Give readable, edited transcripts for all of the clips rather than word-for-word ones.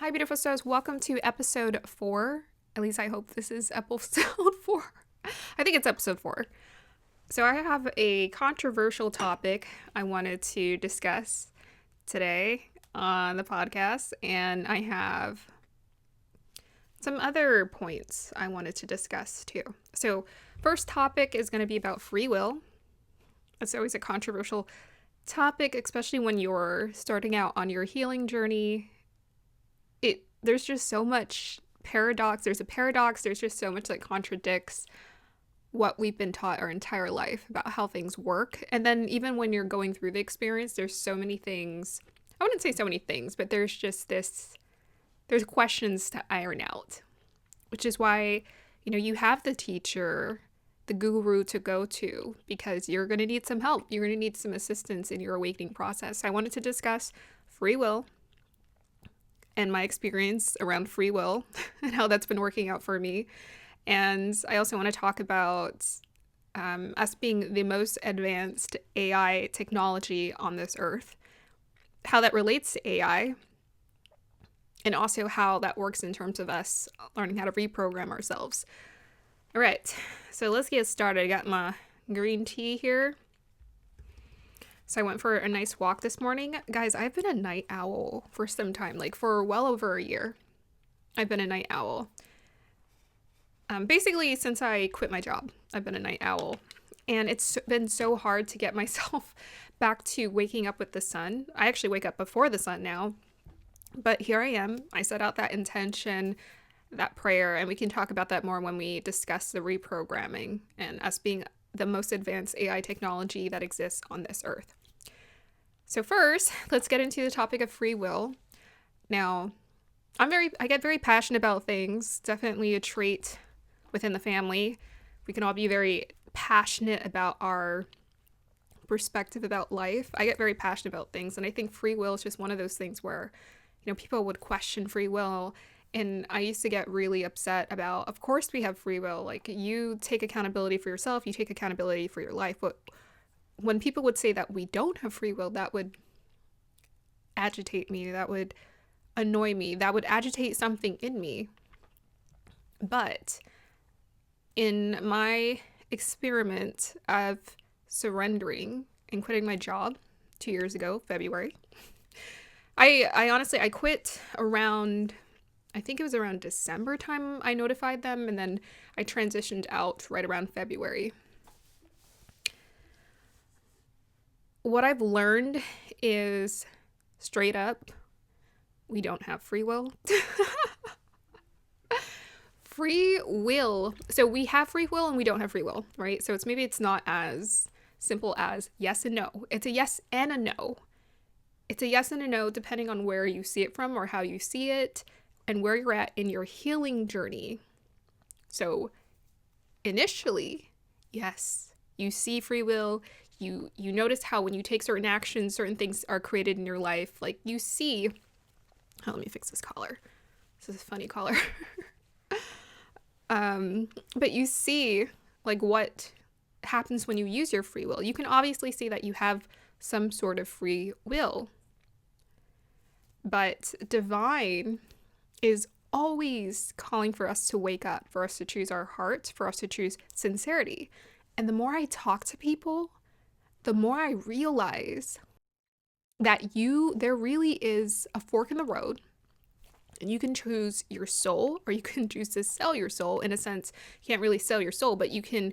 Hi, beautiful stars. Welcome to episode 4. At least I hope this is episode 4. I think it's episode 4. So I have a controversial topic I wanted to discuss today on the podcast, and I have some other points I wanted to discuss too. So first topic is going to be about free will. It's always a controversial topic, especially when you're starting out on your healing journey. There's just so much paradox. There's a paradox. There's just so much that contradicts what we've been taught our entire life about how things work. And then even when you're going through the experience, there's so many things. I wouldn't say so many things, but there's questions to iron out, which is why, you have the teacher, the guru to go to, because you're going to need some help. You're going to need some assistance in your awakening process. I wanted to discuss free will and my experience around free will and how that's been working out for me. And I also want to talk about us being the most advanced AI technology on this earth, how that relates to AI, and also how that works in terms of us learning how to reprogram ourselves. All right, so let's get started. I got my green tea here. So I went for a nice walk this morning. Guys, I've been a night owl for some time, like for well over a year. I've been a night owl. Basically, since I quit my job, I've been a night owl. And it's been so hard to get myself back to waking up with the sun. I actually wake up before the sun now. But here I am. I set out that intention, that prayer, and we can talk about that more when we discuss the reprogramming and us being the most advanced AI technology that exists on this earth. So first, let's get into the topic of free will. Now, I get very passionate about things, definitely a trait within the family. We can all be very passionate about our perspective about life. I get very passionate about things, and I think free will is just one of those things where, people would question free will. And I used to get really upset about, of course we have free will. Like, you take accountability for yourself, you take accountability for your life. But when people would say that we don't have free will, that would agitate me. That would annoy me. That would agitate something in me. But in my experiment of surrendering and quitting my job 2 years ago, February, I honestly quit around, I think it was around December time I notified them, and then I transitioned out right around February. What I've learned is, straight up, we don't have free will. Free will. So we have free will and we don't have free will, right? So it's not as simple as yes and no. It's a yes and a no. It's a yes and a no depending on where you see it from or how you see it and where you're at in your healing journey. So initially, yes, you see free will. You notice how when you take certain actions, certain things are created in your life. Like you see, let me fix this collar. This is a funny collar. But you see like what happens when you use your free will. You can obviously see that you have some sort of free will. But divine is always calling for us to wake up, for us to choose our heart, for us to choose sincerity. And the more I talk to people, the more I realize that there really is a fork in the road, and you can choose your soul, or you can choose to sell your soul. In a sense, you can't really sell your soul, but you can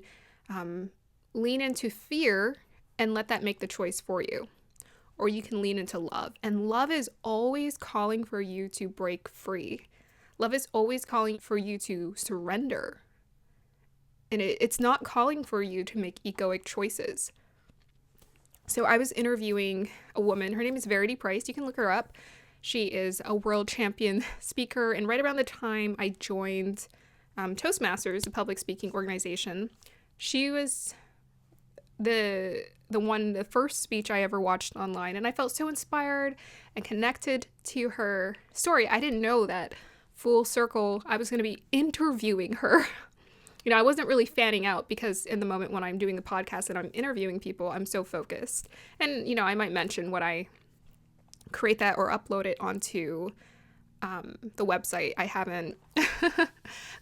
lean into fear and let that make the choice for you. Or you can lean into love. And love is always calling for you to break free. Love is always calling for you to surrender. And it's not calling for you to make egoic choices. So I was interviewing a woman. Her name is Verity Price. You can look her up. She is a world champion speaker. And right around the time I joined Toastmasters, a public speaking organization, she was the first speech I ever watched online. And I felt so inspired and connected to her story. I didn't know that full circle I was going to be interviewing her. I wasn't really fanning out because in the moment when I'm doing the podcast and I'm interviewing people, I'm so focused. And, I might mention what I create that or upload it onto the website. I haven't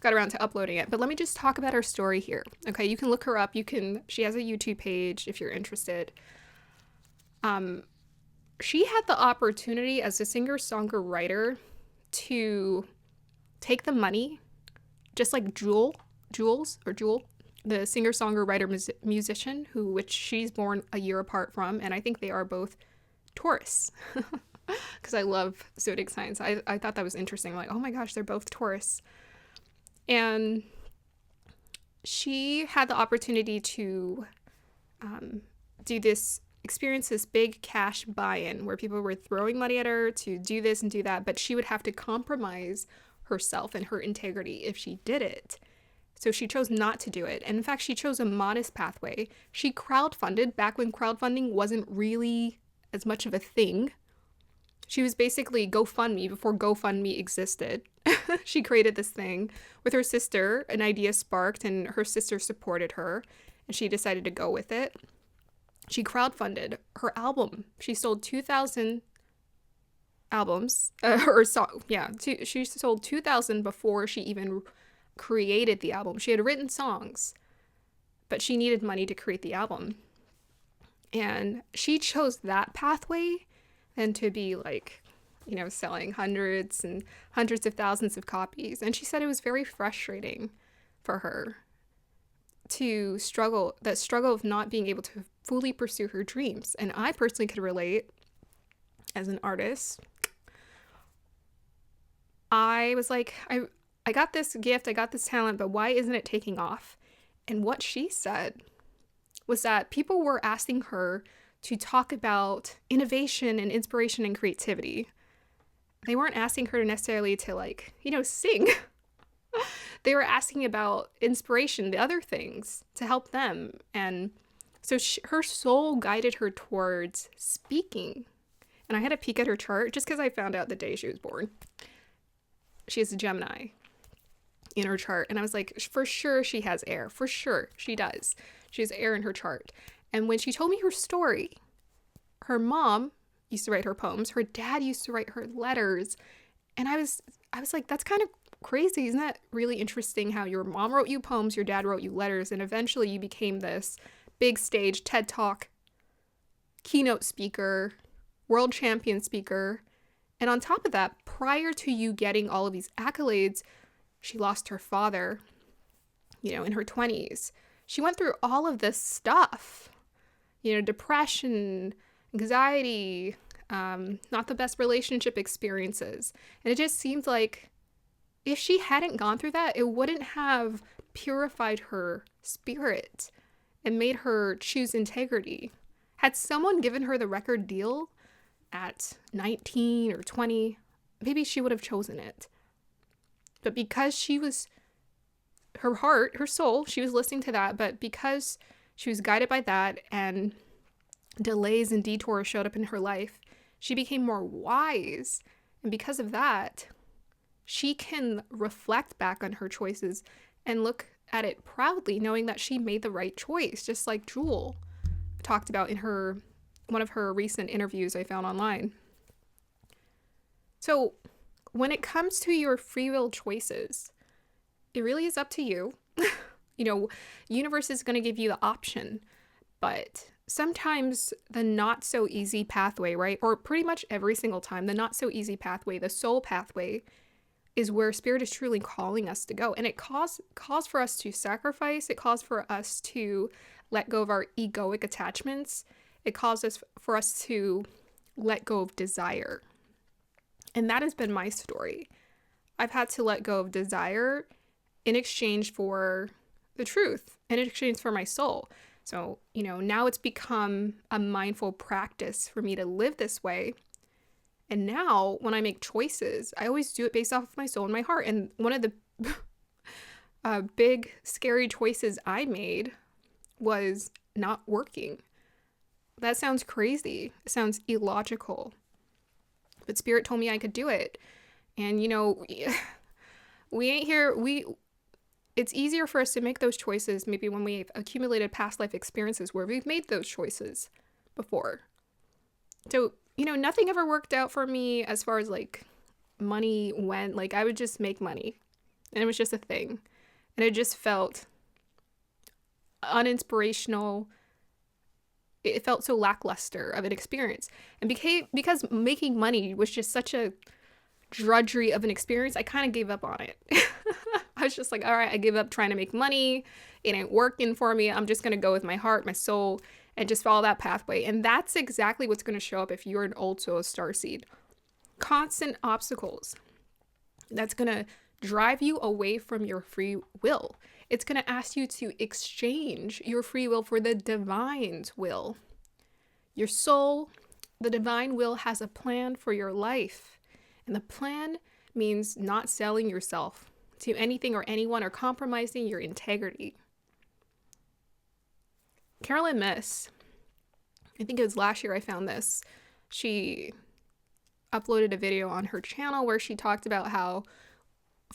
got around to uploading it, but let me just talk about her story here. Okay, you can look her up. She has a YouTube page if you're interested. She had the opportunity as a singer-songwriter to take the money, just like Jewel, the singer-songwriter musician, which she's born a year apart from, and I think they are both Taurus. Because I love zodiac signs. I thought that was interesting. Like, oh my gosh, they're both Taurus. And she had the opportunity to experience this big cash buy-in where people were throwing money at her to do this and do that, but she would have to compromise herself and her integrity if she did it. So she chose not to do it. And in fact, she chose a modest pathway. She crowdfunded back when crowdfunding wasn't really as much of a thing. She was basically GoFundMe before GoFundMe existed. She created this thing with her sister. An idea sparked and her sister supported her and she decided to go with it. She crowdfunded her album. She sold 2,000 albums. She sold 2,000 before she even created the album. She had written songs, but she needed money to create the album. And she chose that pathway than to be like, selling hundreds and hundreds of thousands of copies. And she said it was very frustrating for her to struggle of not being able to fully pursue her dreams. And I personally could relate as an artist. I was like, I got this gift, I got this talent, but why isn't it taking off? And what she said was that people were asking her to talk about innovation and inspiration and creativity. They weren't asking her necessarily to sing. They were asking about inspiration, the other things, to help them. And so her soul guided her towards speaking. And I had a peek at her chart just because I found out the day she was born. She is a Gemini in her chart. And I was like, for sure she has air. For sure she does. She has air in her chart. And when she told me her story, her mom used to write her poems. Her dad used to write her letters. And I was like, that's kind of crazy. Isn't that really interesting how your mom wrote you poems, your dad wrote you letters, and eventually you became this big stage TED Talk keynote speaker, world champion speaker. And on top of that, prior to you getting all of these accolades, she lost her father, in her 20s. She went through all of this stuff, depression, anxiety, not the best relationship experiences. And it just seems like if she hadn't gone through that, it wouldn't have purified her spirit and made her choose integrity. Had someone given her the record deal at 19 or 20, maybe she would have chosen it. But because her heart, her soul, she was listening to that, but because she was guided by that and delays and detours showed up in her life, she became more wise. And because of that, she can reflect back on her choices and look at it proudly, knowing that she made the right choice, just like Jewel talked about in one of her recent interviews I found online. So when it comes to your free will choices, it really is up to you. Universe is going to give you the option, but sometimes the not so easy pathway, right? Or pretty much every single time, the not so easy pathway, the soul pathway, is where spirit is truly calling us to go. And it calls for us to sacrifice. It calls for us to let go of our egoic attachments. It calls for us to let go of desire. And that has been my story. I've had to let go of desire in exchange for the truth, in exchange for my soul. So, now it's become a mindful practice for me to live this way. And now when I make choices, I always do it based off of my soul and my heart. And one of the big, scary choices I made was not working. That sounds crazy. It sounds illogical. But Spirit told me I could do it. And, we ain't here. It's easier for us to make those choices maybe when we've accumulated past life experiences where we've made those choices before. So, nothing ever worked out for me as far as money went. Like, I would just make money, and it was just a thing. And it just felt uninspirational. It felt so lackluster of an experience. And because making money was just such a drudgery of an experience, I kind of gave up on it. I was just like, all right, I give up trying to make money. It ain't working for me. I'm just going to go with my heart, my soul, and just follow that pathway. And that's exactly what's going to show up if you're an old soul starseed. Constant obstacles. That's going to drive you away from your free will. It's going to ask you to exchange your free will for the divine's will. Your soul, the divine will, has a plan for your life. And the plan means not selling yourself to anything or anyone or compromising your integrity. Carolyn Miss, I think it was last year I found this. She uploaded a video on her channel where she talked about how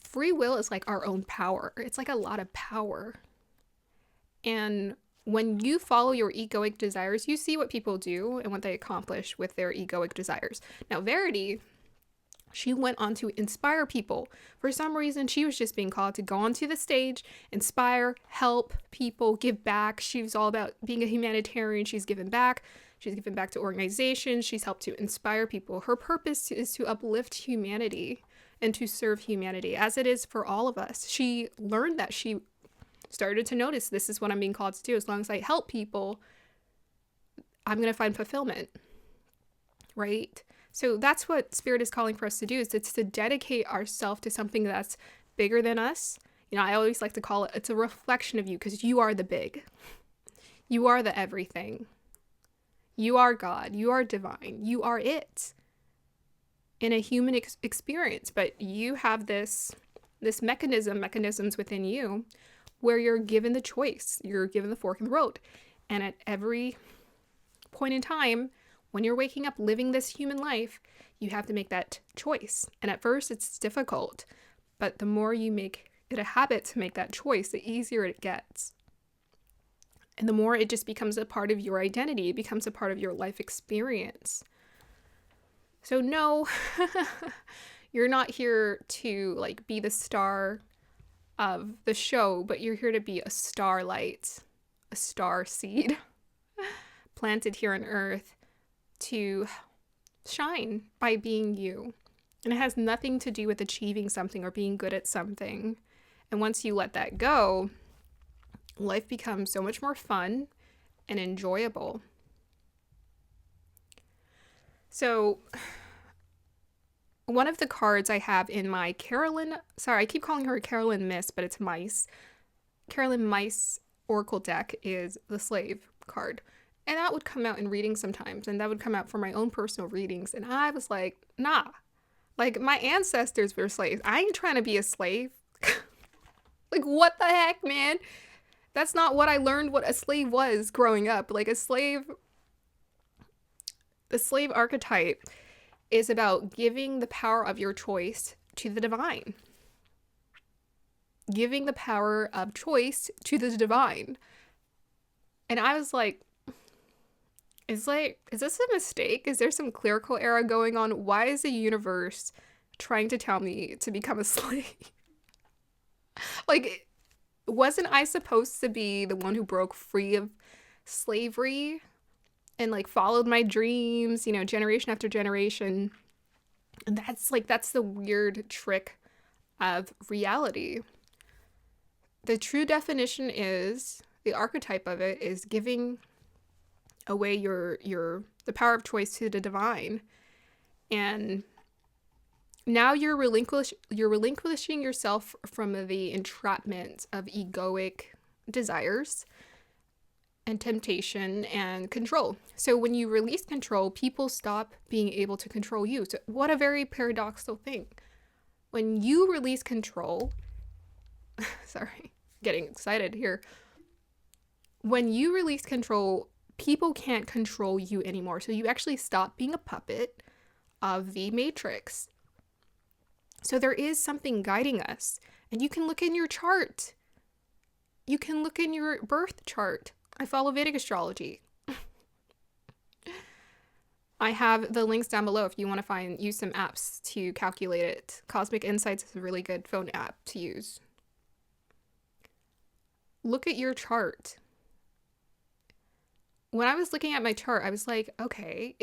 free will is like our own power. It's like a lot of power. And when you follow your egoic desires, you see what people do and what they accomplish with their egoic desires. Now, Verity, she went on to inspire people. For some reason, she was just being called to go onto the stage, inspire, help people, give back. She was all about being a humanitarian. She's given back. She's given back to organizations. She's helped to inspire people. Her purpose is to uplift humanity and to serve humanity, as it is for all of us. She learned that. She started to notice, this is what I'm being called to do. As long as I help people, I'm going to find fulfillment, right? So that's what Spirit is calling for us to do, is it's to dedicate ourselves to something that's bigger than us. You know, I always like to call it, it's a reflection of you, because you are the big. You are the everything. You are God. You are divine. You are it in a human experience. But you have this mechanisms within you where you're given the choice. You're given the fork in the road. And at every point in time, when you're waking up living this human life, you have to make that choice. And at first it's difficult, but the more you make it a habit to make that choice, the easier it gets. And the more it just becomes a part of your identity, it becomes a part of your life experience. So no, you're not here to like be the star of the show, but you're here to be a starlight, a star seed planted here on earth to shine by being you. And it has nothing to do with achieving something or being good at something. And once you let that go, life becomes so much more fun and enjoyable. So one of the cards I have in my I keep calling her Carolyn Miss, but it's Mice. Carolyn Mice Oracle deck is the Slave card. And that would come out in readings sometimes, and that would come out for my own personal readings. And I was like, nah, like my ancestors were slaves. I ain't trying to be a slave. Like, what the heck, man? That's not what I learned what a slave was growing up. Like the slave archetype is about giving the power of your choice to the divine. Giving the power of choice to the divine. And I was like, is this a mistake? Is there some clerical error going on? Why is the universe trying to tell me to become a slave? Like, wasn't I supposed to be the one who broke free of slavery and like followed my dreams, you know, generation after generation? And that's the weird trick of reality. The true definition is, the archetype of it is giving away the power of choice to the divine. And now you're relinquishing yourself from the entrapment of egoic desires and temptation and control. So when you release control, people stop being able to control you. So what a very paradoxical thing. When you release control, sorry, getting excited here. When you release control, people can't control you anymore. So you actually stop being a puppet of the matrix. So there is something guiding us. And you can look in your chart. You can look in your birth chart. I follow Vedic Astrology. I have the links down below if you want to use some apps to calculate it. Cosmic Insights is a really good phone app to use. Look at your chart. When I was looking at my chart, I was like, okay,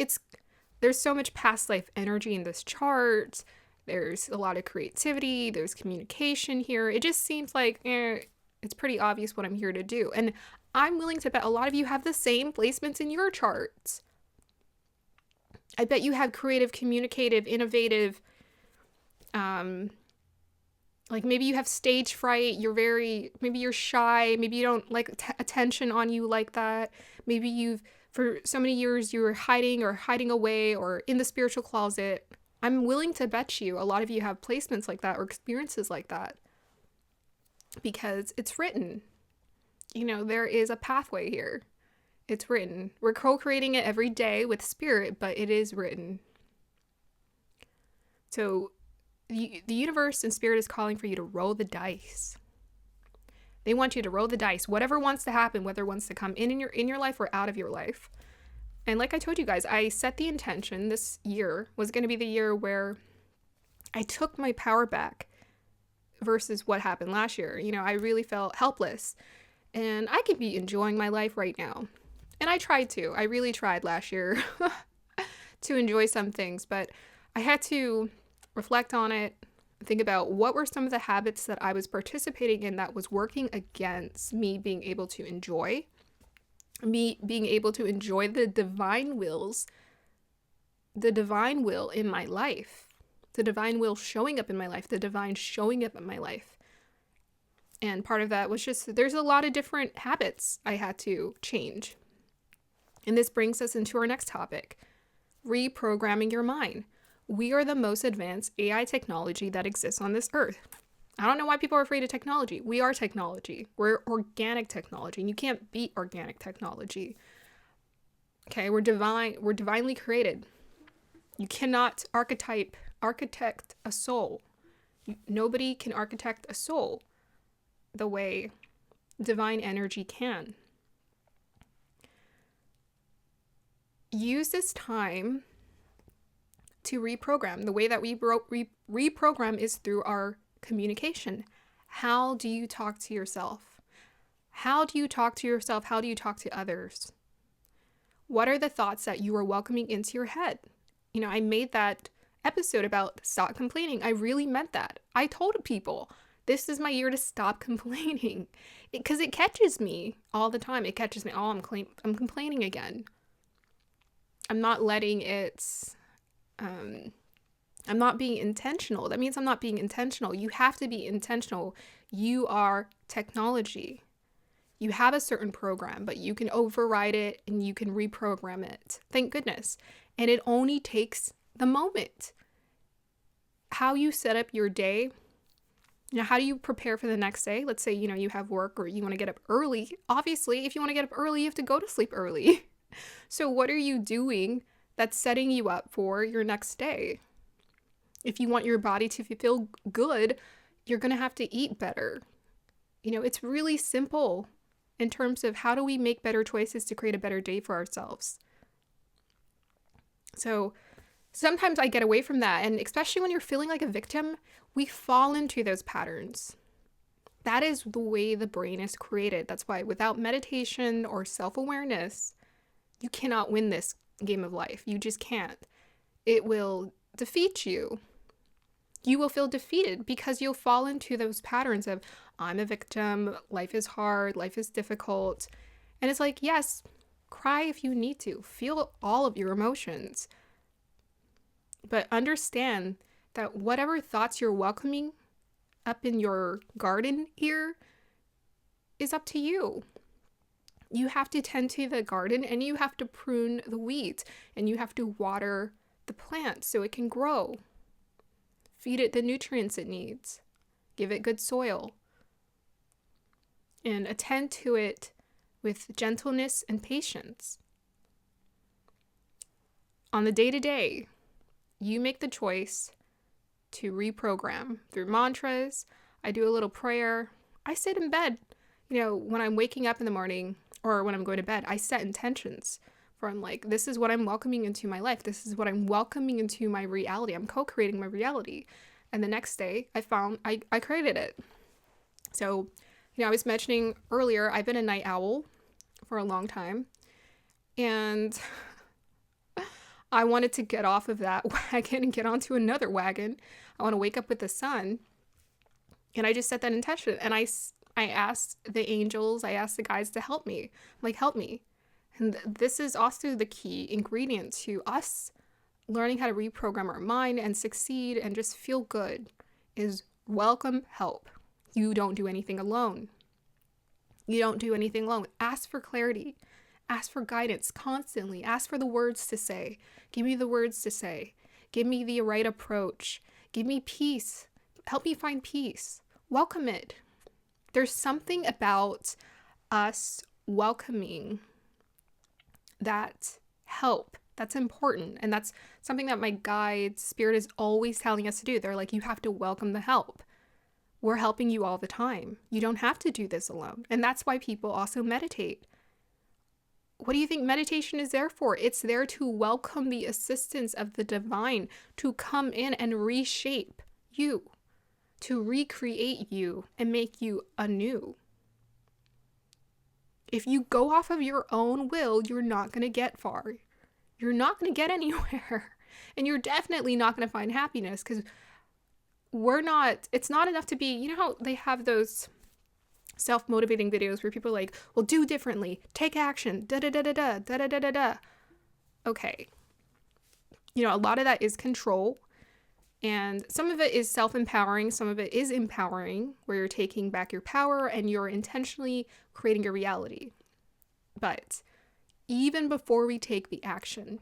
there's so much past life energy in this chart. There's a lot of creativity. There's communication here. It just seems like it's pretty obvious what I'm here to do. And I'm willing to bet a lot of you have the same placements in your charts. I bet you have creative, communicative, innovative, like maybe you have stage fright, maybe you're shy, maybe you don't like attention on you like that. Maybe for so many years you were hiding away or in the spiritual closet. I'm willing to bet you a lot of you have placements like that or experiences like that because it's written. There is a pathway here. It's written. We're co-creating it every day with spirit, but it is written. So the universe and spirit is calling for you to roll the dice. They want you to roll the dice. Whatever wants to happen, whether it wants to come in your life or out of your life. And like I told you guys, I set the intention this year was going to be the year where I took my power back versus what happened last year. I really felt helpless. And I could be enjoying my life right now. And I tried to. I really tried last year to enjoy some things, but I had to reflect on it, think about what were some of the habits that I was participating in that was working against me being able to enjoy the divine will in my life, the divine will showing up in my life, the divine showing up in my life. And part of that was just, there's a lot of different habits I had to change. And this brings us into our next topic, reprogramming your mind. We are the most advanced AI technology that exists on this earth. I don't know why people are afraid of technology. We are technology. We're organic technology, and you can't beat organic technology. Okay, we're divine. We're divinely created. You cannot architect a soul. Nobody can architect a soul the way divine energy can. Use this time to reprogram. The way that we reprogram is through our communication. How do you talk to yourself? How do you talk to yourself? How do you talk to others? What are the thoughts that you are welcoming into your head? I made that episode about stop complaining. I really meant that. I told people, this is my year to stop complaining. Because it catches me all the time. It catches me, I'm complaining again. I'm not letting it, I'm not being intentional. That means I'm not being intentional. You have to be intentional. You are technology. You have a certain program, but you can override it and you can reprogram it. Thank goodness. And it only takes the moment. How you set up your day, how do you prepare for the next day? Let's say, you have work or you want to get up early. Obviously, if you want to get up early, you have to go to sleep early. So what are you doing that's setting you up for your next day? If you want your body to feel good, you're going to have to eat better. It's really simple in terms of how do we make better choices to create a better day for ourselves. So sometimes I get away from that. And especially when you're feeling like a victim, we fall into those patterns. That is the way the brain is created. That's why without meditation or self-awareness, you cannot win this game of life. You just can't. It will defeat you. You will feel defeated because you'll fall into those patterns of, I'm a victim, life is hard, life is difficult. And it's like, yes, cry if you need to. Feel all of your emotions. But understand that whatever thoughts you're welcoming up in your garden here is up to you. You have to tend to the garden and you have to prune the weeds and you have to water the plant so it can grow. Feed it the nutrients it needs. Give it good soil. And attend to it with gentleness and patience. On the day-to-day, you make the choice to reprogram through mantras. I do a little prayer. I sit in bed. When I'm waking up in the morning or when I'm going to bed, I set intentions. where I'm like, this is what I'm welcoming into my life. This is what I'm welcoming into my reality. I'm co-creating my reality. And the next day I found I created it. So, I was mentioning earlier, I've been a night owl for a long time. And I wanted to get off of that wagon and get onto another wagon. I want to wake up with the sun. And I just set that intention. And I asked the angels, I asked the guides to help me. Like, help me. And this is also the key ingredient to us learning how to reprogram our mind and succeed and just feel good is welcome help. You don't do anything alone. You don't do anything alone. Ask for clarity. Ask for guidance constantly. Ask for the words to say. Give me the words to say. Give me the right approach. Give me peace. Help me find peace. Welcome it. There's something about us welcoming that help that's important. And that's something that my guide spirit is always telling us to do. They're like, you have to welcome the help. We're helping you all the time. You don't have to do this alone. And that's why people also meditate. What do you think meditation is there for? It's there to welcome the assistance of the divine to come in and reshape you, to recreate you and make you anew. If you go off of your own will, you're not going to get far. You're not going to get anywhere. And you're definitely not going to find happiness because it's not enough to be, you know how they have those self-motivating videos where people are like, well, do differently, take action, da-da-da-da-da, da-da-da-da-da. Okay. A lot of that is control. And some of it is self-empowering. Some of it is empowering, where you're taking back your power and you're intentionally creating your reality. But even before we take the action,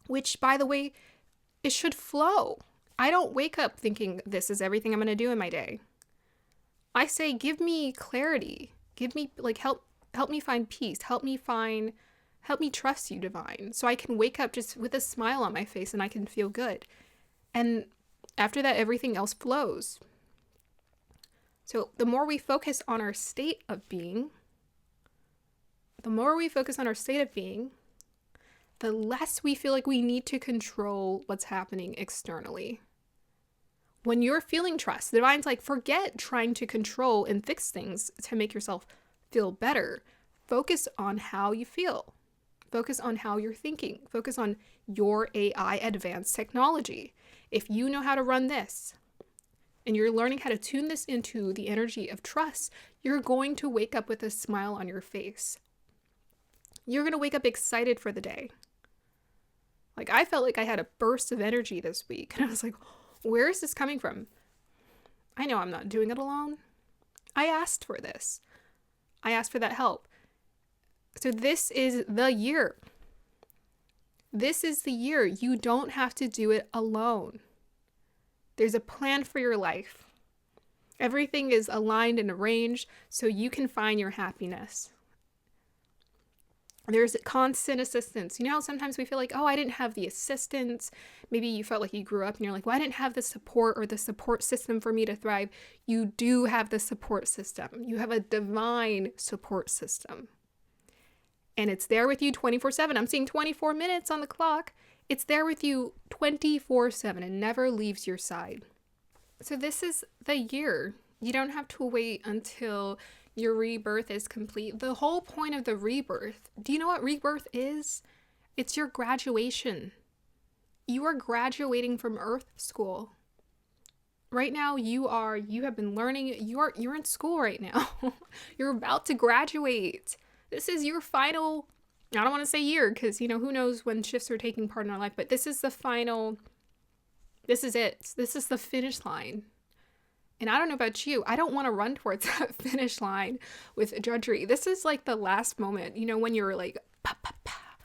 which, by the way, it should flow. I don't wake up thinking this is everything I'm going to do in my day. I say, give me clarity. Give me, help me find peace. Help me trust you, divine. So I can wake up just with a smile on my face and I can feel good. And after that, everything else flows. So the more we focus on our state of being, the less we feel like we need to control what's happening externally. When you're feeling trust, the divine's like, forget trying to control and fix things to make yourself feel better. Focus on how you feel. Focus on how you're thinking. Focus on your AI advanced technology. If you know how to run this and you're learning how to tune this into the energy of trust, you're going to wake up with a smile on your face. You're going to wake up excited for the day. Like, I felt like I had a burst of energy this week. And I was like, where is this coming from? I know I'm not doing it alone. I asked for this. I asked for that help. So this is the year. This is the year. You don't have to do it alone. There's a plan for your life. Everything is aligned and arranged so you can find your happiness. There's constant assistance. You know how sometimes we feel like, oh, I didn't have the assistance. Maybe you felt like you grew up and you're like, well, I didn't have the support or the support system for me to thrive. You do have the support system. You have a divine support system. And it's there with you 24/7. I'm seeing 24 minutes on the clock. It's there with you 24/7 and never leaves your side. So this is the year. You don't have to wait until your rebirth is complete. The whole point of the rebirth, do you know what rebirth is? It's your graduation. You are graduating from Earth school. Right now you have been learning, you're in school right now. You're about to graduate. This is your final, I don't want to say year, because who knows when shifts are taking part in our life, but this is the final, this is it. This is the finish line. And I don't know about you, I don't want to run towards that finish line with drudgery. This is like the last moment, when you're like, pa, pa, pa.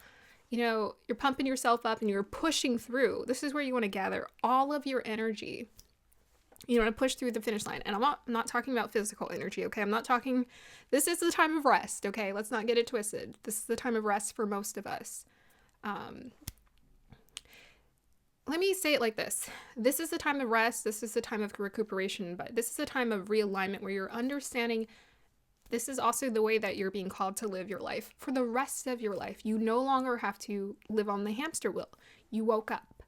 You're pumping yourself up and you're pushing through. This is where you want to gather all of your energy. You want to push through the finish line. And I'm not talking about physical energy, okay? This is the time of rest, okay? Let's not get it twisted. This is the time of rest for most of us. Let me say it like this. This is the time of rest. This is the time of recuperation, but this is the time of realignment where you're understanding This is also the way that you're being called to live your life for the rest of your life. You no longer have to live on the hamster wheel. You woke up.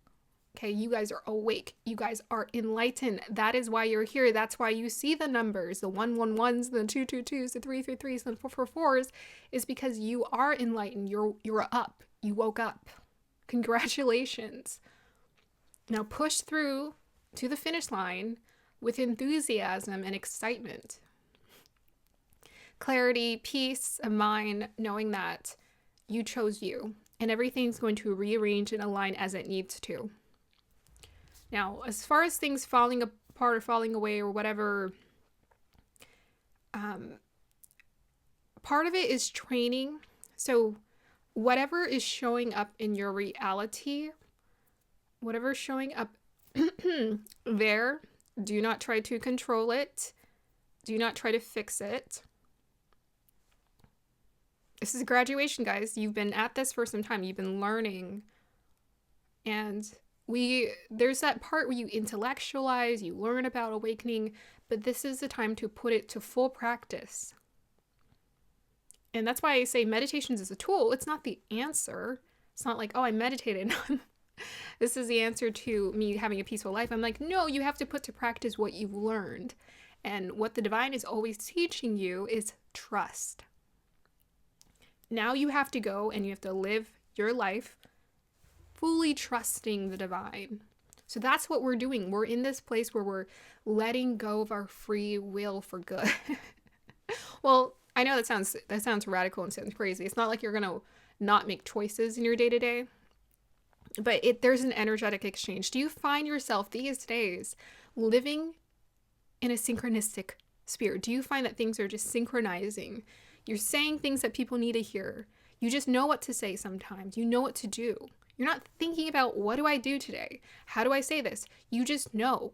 Okay, you guys are awake. You guys are enlightened. That is why you're here. That's why you see the numbers, the 111s, the 222s, the 333s, and the 444s, is because you are enlightened. You're up. You woke up. Congratulations. Now push through to the finish line with enthusiasm and excitement. Clarity, peace of mind, knowing that you chose you and everything's going to rearrange and align as it needs to. Now, as far as things falling apart or falling away or whatever, part of it is training. So whatever is showing up in your reality, whatever is showing up there, do not try to control it. Do not try to fix it. This is graduation, guys. You've been at this for some time. You've been learning. And there's that part where you intellectualize, you learn about awakening, but this is the time to put it to full practice. And that's why I say meditations is a tool. It's not the answer. It's not like, oh, I meditated. This is the answer to me having a peaceful life. I'm like, no, you have to put to practice what you've learned. And what the divine is always teaching you is trust. Now you have to go and you have to live your life fully trusting the divine. So that's what we're doing. We're in this place where we're letting go of our free will for good. Well, I know that sounds radical and sounds crazy. It's not like you're gonna not make choices in your day-to-day, but there's an energetic exchange. Do you find yourself these days living in a synchronistic spirit? Do you find that things are just synchronizing? You're saying things that people need to hear. You just know what to say sometimes. You know what to do. You're not thinking about, what do I do today? How do I say this? You just know.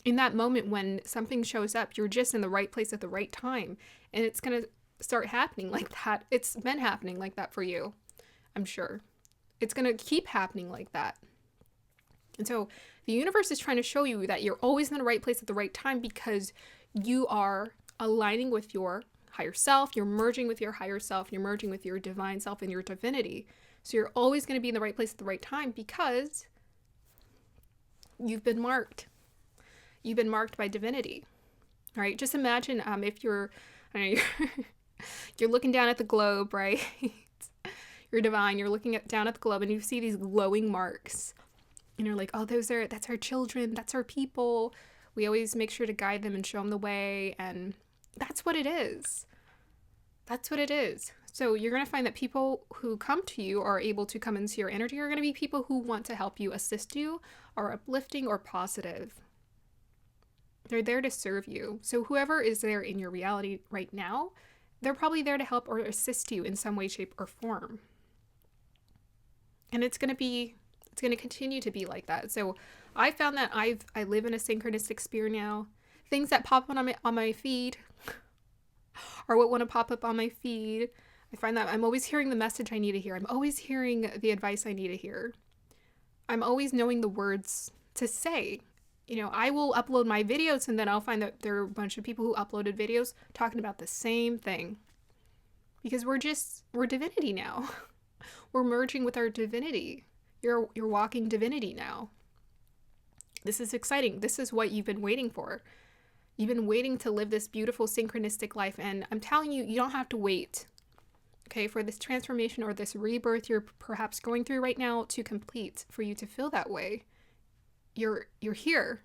In that moment when something shows up, you're just in the right place at the right time. And it's going to start happening like that. It's been happening like that for you, I'm sure. It's going to keep happening like that. And so the universe is trying to show you that you're always in the right place at the right time because you are aligning with your higher self, you're merging with your higher self, you're merging with your divine self and your divinity. So you're always going to be in the right place at the right time because you've been marked. You've been marked by divinity. All right? Just imagine if you're looking down at the globe, right? You're divine, you're looking down at the globe and you see these glowing marks. And you're like, oh, that's our children, that's our people. We always make sure to guide them and show them the way. And that's what it is. That's what it is. So you're going to find that people who come to you or are able to come into your energy are going to be people who want to help you, assist you, are uplifting or positive. They're there to serve you. So whoever is there in your reality right now, they're probably there to help or assist you in some way, shape, or form. And it's going to continue to be like that. So I found that I live in a synchronistic spirit now. Things that pop up on my feed or what want to pop up on my feed, I find that I'm always hearing the message I need to hear. I'm always hearing the advice I need to hear. I'm always knowing the words to say. You know, I will upload my videos and then I'll find that there are a bunch of people who uploaded videos talking about the same thing. Because we're divinity now. We're merging with our divinity. You're walking divinity now. This is exciting. This is what you've been waiting for. You've been waiting to live this beautiful synchronistic life. And I'm telling you, you don't have to wait, okay, for this transformation or this rebirth you're perhaps going through right now to complete for you to feel that way. You're here.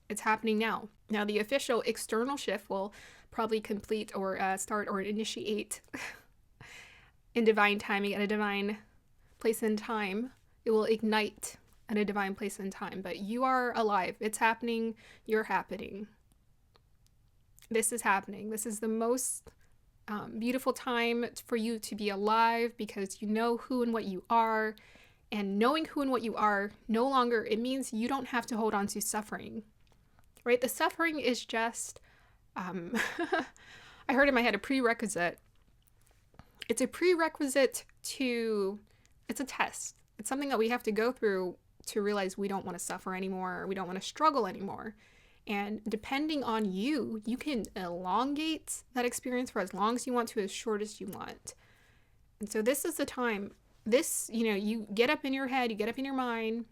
It's happening now. Now, the official external shift will probably complete or start or initiate in divine timing at a divine place and time. It will ignite at a divine place and time. But you are alive. It's happening. You're happening. This is happening. This is the most beautiful time for you to be alive because you know who and what you are. And knowing who and what you are, no longer, it means you don't have to hold on to suffering, right? The suffering is just, I heard in my head, a prerequisite. It's a prerequisite it's a test. It's something that we have to go through to realize we don't want to suffer anymore. We don't want to struggle anymore. And depending on you, you can elongate that experience for as long as you want to, as short as you want. And so this is the time, you get up in your head, you get up in your mind,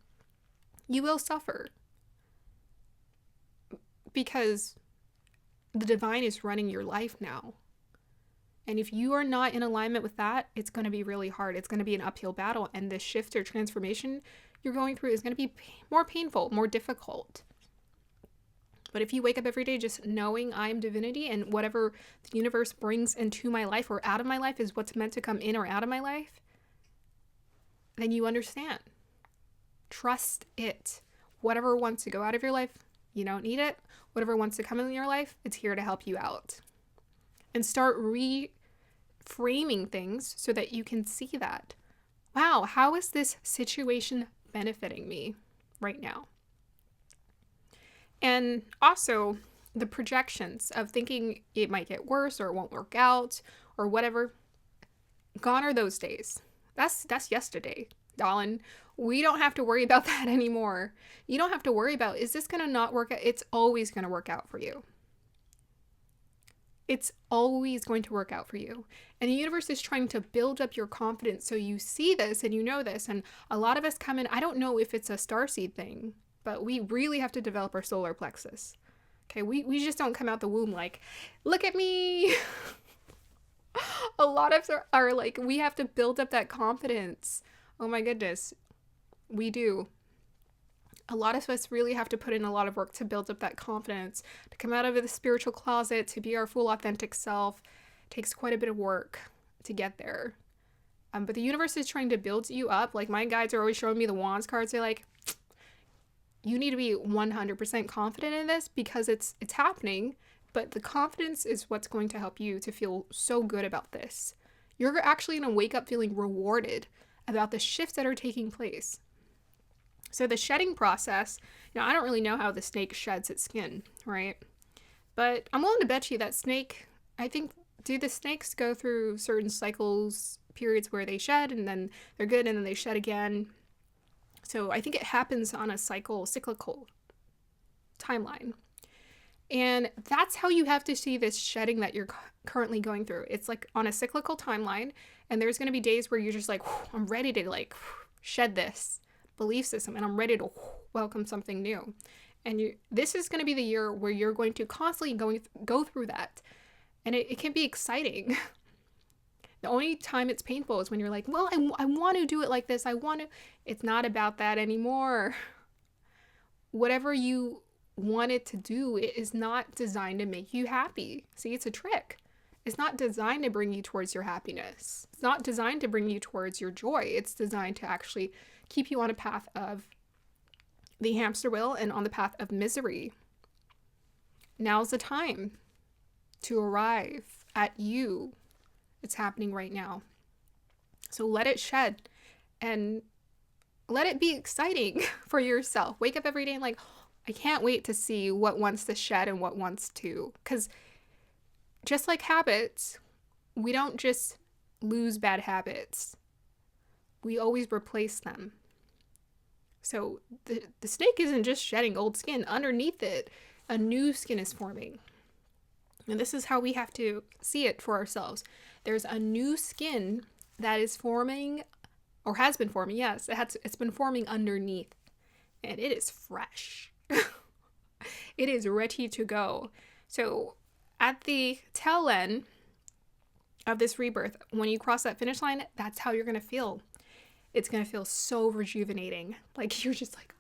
you will suffer. Because the divine is running your life now. And if you are not in alignment with that, it's going to be really hard. It's going to be an uphill battle. And the shift or transformation you're going through is going to be more painful, more difficult. But if you wake up every day just knowing I'm divinity and whatever the universe brings into my life or out of my life is what's meant to come in or out of my life, then you understand. Trust it. Whatever wants to go out of your life, you don't need it. Whatever wants to come in your life, it's here to help you out. And start reframing things so that you can see that. Wow, how is this situation benefiting me right now? And also the projections of thinking it might get worse or it won't work out or whatever. Gone are those days. That's yesterday, darling. We don't have to worry about that anymore. You don't have to worry about, is this going to not work out? It's always going to work out for you. It's always going to work out for you. And the universe is trying to build up your confidence so you see this and you know this. And a lot of us come in, I don't know if it's a starseed thing, but we really have to develop our solar plexus. Okay, we just don't come out the womb like, look at me. A lot of us are like, we have to build up that confidence. Oh my goodness, we do. A lot of us really have to put in a lot of work to build up that confidence, to come out of the spiritual closet, to be our full authentic self. It takes quite a bit of work to get there. But the universe is trying to build you up. Like my guides are always showing me the wands cards. They're like, you need to be 100% confident in this because it's happening. But the confidence is what's going to help you to feel so good about this. You're actually going to wake up feeling rewarded about the shifts that are taking place. So the shedding process, I don't really know how the snake sheds its skin, right? But I'm willing to bet you that snake, do the snakes go through certain cycles, periods where they shed and then they're good and then they shed again? So I think it happens on a cyclical timeline. And that's how you have to see this shedding that you're currently going through. It's like on a cyclical timeline, and there's going to be days where you're just like, I'm ready to shed this belief system, and I'm ready to welcome something new. And this is going to be the year where you're going to constantly go through that. And it can be exciting. The only time it's painful is when you're like, well, I want to do it like this. It's not about that anymore. Whatever you want it to do, it is not designed to make you happy. See, it's a trick. It's not designed to bring you towards your happiness. It's not designed to bring you towards your joy. It's designed to actually keep you on a path of the hamster wheel and on the path of misery. Now's the time to arrive at you. It's happening right now. So let it shed and let it be exciting for yourself. Wake up every day and like, I can't wait to see what wants to shed and what wants to. Because just like habits, we don't just lose bad habits. We always replace them. So the snake isn't just shedding old skin. Underneath it, a new skin is forming. And this is how we have to see it for ourselves. There's a new skin that is forming, or has been forming, yes. It's been forming underneath. And it is fresh. It is ready to go. So at the tail end of this rebirth, when you cross that finish line, that's how you're going to feel. It's going to feel so rejuvenating. Like you're just like,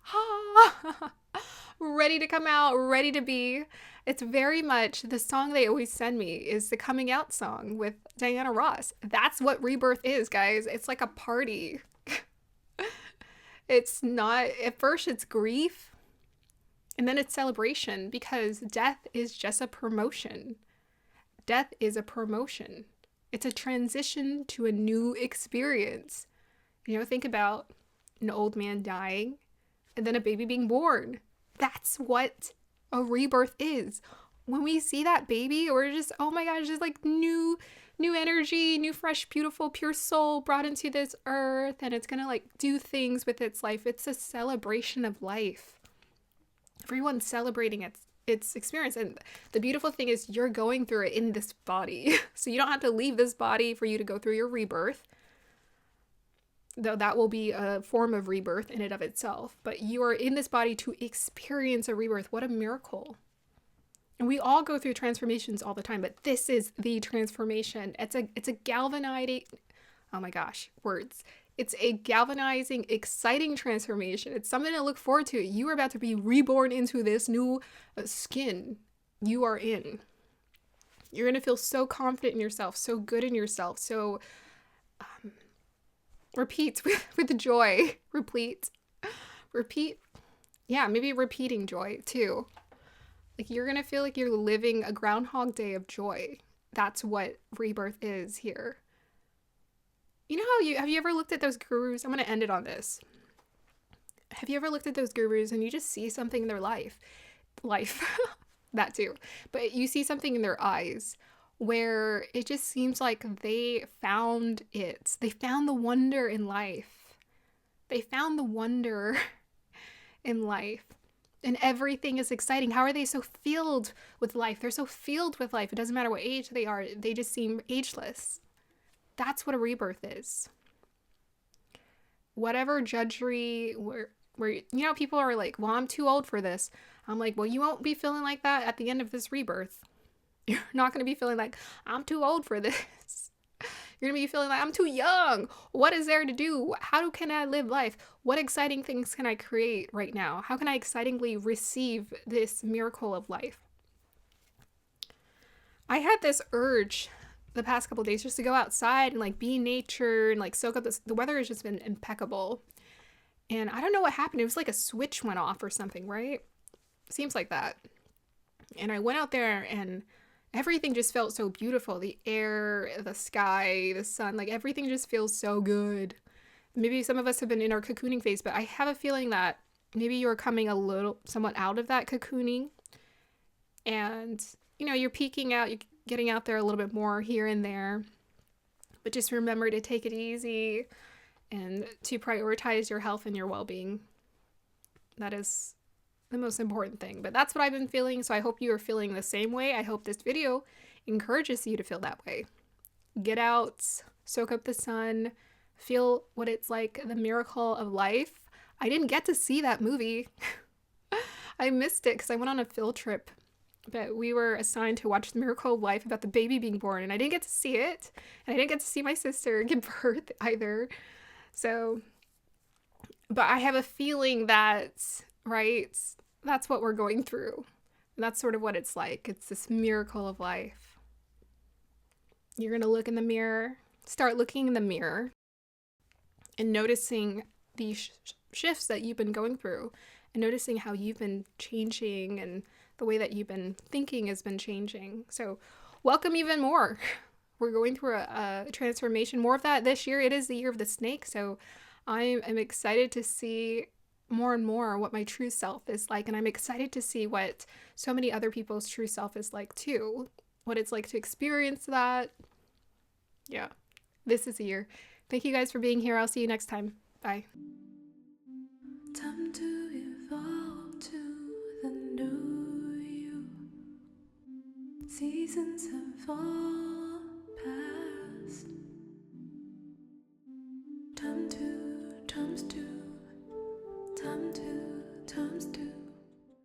ready to come out, ready to be. It's very much the song they always send me is the coming out song with Diana Ross. That's what rebirth is, guys. It's like a party. It's not, at first it's grief. And then it's celebration because death is just a promotion. Death is a promotion. It's a transition to a new experience. Think about an old man dying and then a baby being born. That's what a rebirth is. When we see that baby, we're just, oh my gosh, just like new energy, new, fresh, beautiful, pure soul brought into this earth. And it's going to do things with its life. It's a celebration of life. Everyone's celebrating it's experience. And the beautiful thing is you're going through it in this body. So you don't have to leave this body for you to go through your rebirth. Though that will be a form of rebirth in and of itself. But you are in this body to experience a rebirth. What a miracle. And we all go through transformations all the time, but this is the transformation. It's a galvanizing, oh my gosh, words. It's a galvanizing, exciting transformation. It's something to look forward to. You are about to be reborn into this new skin you are in. You're going to feel so confident in yourself, so good in yourself, so repeat with joy. Repeat. Yeah, maybe repeating joy too. Like you're going to feel like you're living a Groundhog Day of joy. That's what rebirth is here. You know how have you ever looked at those gurus? I'm going to end it on this. Have you ever looked at those gurus and you just see something in their life, that too, but you see something in their eyes where it just seems like they found it. They found the wonder in life. They found the wonder in life. And everything is exciting. How are they so filled with life? They're so filled with life. It doesn't matter what age they are. They just seem ageless. That's what a rebirth is. Whatever judgery where you know, people are like, well, I'm too old for this. I'm like, well, you won't be feeling like that at the end of this rebirth. You're not going to be feeling like, I'm too old for this. You're going to be feeling like, I'm too young. What is there to do? How can I live life? What exciting things can I create right now? How can I excitingly receive this miracle of life? I had this urge the past couple of days just to go outside and like be in nature and like soak up this. The weather has just been impeccable. And I don't know what happened. It was like a switch went off or something, right? Seems like that. And I went out there and everything just felt so beautiful. The air, the sky, the sun, like everything just feels so good. Maybe some of us have been in our cocooning phase, but I have a feeling that maybe you're coming somewhat out of that cocooning. And, you know, you're peeking out, you're getting out there a little bit more here and there. But just remember to take it easy and to prioritize your health and your well-being. That is the most important thing. But that's what I've been feeling, so I hope you are feeling the same way. I hope this video encourages you to feel that way. Get out, soak up the sun, feel what it's like, the miracle of life. I didn't get to see that movie. I missed it because I went on a field trip, but we were assigned to watch The Miracle of Life about the baby being born, and I didn't get to see it, and I didn't get to see my sister give birth either. So, but I have a feeling that, right, that's what we're going through. And that's sort of what it's like. It's this miracle of life. You're going to look in the mirror, start looking in the mirror and noticing these shifts that you've been going through and noticing how you've been changing and the way that you've been thinking has been changing. So welcome even more. We're going through a transformation. More of that this year. It is the year of the snake. So I am excited to see more and more what my true self is like. And I'm excited to see what so many other people's true self is like too. What it's like to experience that. Yeah, this is the year. Thank you guys for being here. I'll see you next time. Bye. Time to evolve to the new you. Seasons have fallen.